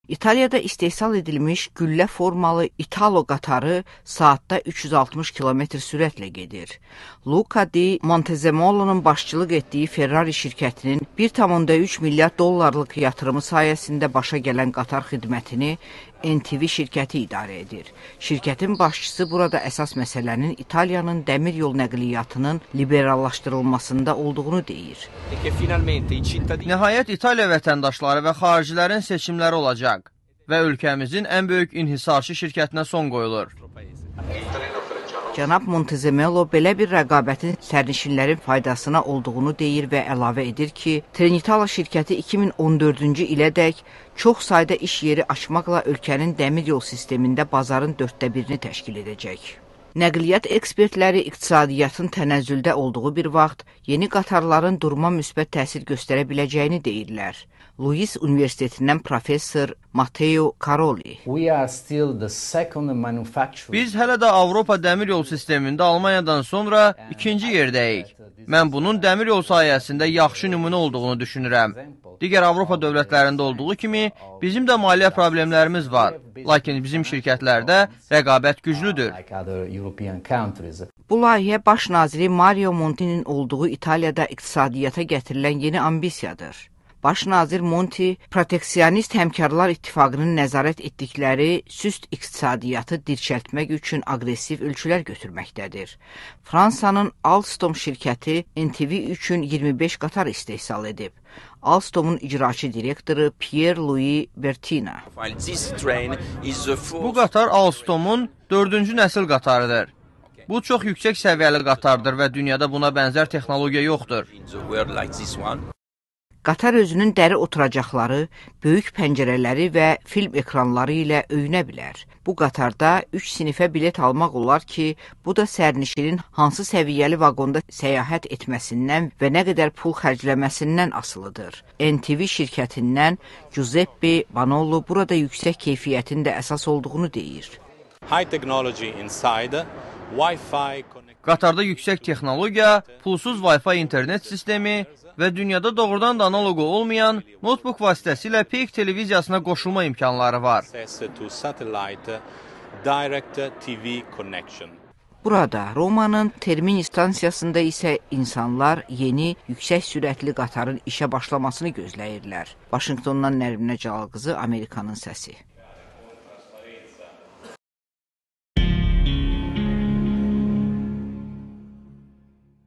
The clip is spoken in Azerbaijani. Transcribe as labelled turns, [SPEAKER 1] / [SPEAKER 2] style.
[SPEAKER 1] İtaliyada istehsal edilmiş güllə formalı Italo qatarı saatda 360 km sürətlə gedir. Luca di Montezemolo'nun başçılıq etdiyi Ferrari şirkətinin 1,3 milyard dollarlıq yatırımı sayəsində başa gələn qatar xidmətini NTV şirkəti idarə edir. Şirkətin başçısı burada əsas məsələnin İtaliyanın dəmir yol nəqliyyatının liberallaşdırılmasında olduğunu deyir.
[SPEAKER 2] Nəhayət İtaliya vətəndaşları və xaricilərin seçimləri olacaq və ölkəmizin ən böyük inhisarçı şirkətinə son qoyulur.
[SPEAKER 1] Cənab Montezemolo belə bir rəqabətin sərnişinlərin faydasına olduğunu deyir və əlavə edir ki, Trenitalia şirkəti 2014-cü ilədək çox sayda iş yeri açmaqla ölkənin dəmir yol sistemində bazarın 1/4-ni təşkil edəcək. Nəqliyyat ekspertləri iqtisadiyyatın tənəzzüldə olduğu bir vaxt yeni qatarların duruma müsbət təsir göstərə biləcəyini deyirlər. Luis Universitetindən professor Matteo Caroli.
[SPEAKER 2] Biz hələ də Avropa dəmir yol sistemində Almaniyadan sonra ikinci yerdəyik. Mən bunun dəmir yol sayəsində yaxşı nümunə olduğunu düşünürəm. Digər Avropa dövlətlərində olduğu kimi bizim də maliyyə problemlərimiz var. Lakin bizim şirkətlərdə rəqabət güclüdür.
[SPEAKER 1] Bu layihə baş naziri Mario Monti'nin olduğu İtaliyada iqtisadiyyata gətirilən yeni ambisiyadır. Baş nazir Monti, proteksionist həmkarlar ittifaqının nəzarət etdikləri süst iqtisadiyyatı dirçəltmək üçün aqressiv ölçülər götürməkdədir. Fransanın Alstom şirkəti NTV üçün 25 qatar istehsal edib. Alstom'un icraçı direktoru Pierre-Louis Bertina.
[SPEAKER 2] Bu qatar Alstom'un 4-cü nəsil qatarıdır. Bu çox yüksək səviyyəli qatardır və dünyada buna bənzər texnologiya yoxdur.
[SPEAKER 1] Qatar özünün dəri oturacaqları, böyük pəncərələri və film ekranları ilə öyünə bilər. Bu qatarda 3 sinifə bilet almaq olar ki, bu da sərnişinin hansı səviyyəli vaqonda səyahət etməsindən və nə qədər pul xərcləməsindən asılıdır. NTV şirkətindən Giuseppe Banolo burada yüksək keyfiyyətin də əsas olduğunu deyir.
[SPEAKER 2] Qatarda yüksək texnologiya, pulsuz Wi-Fi internet sistemi və dünyada doğrudan da analogu olmayan notebook vasitəsilə peyk televiziyasına qoşulma imkanları var.
[SPEAKER 1] Burada Romanın Termini stansiyasında isə insanlar yeni yüksək sürətli qatarın işə başlamasını gözləyirlər. Vaşinqtondan Nərminə Cəlalqızı, Amerikanın səsi.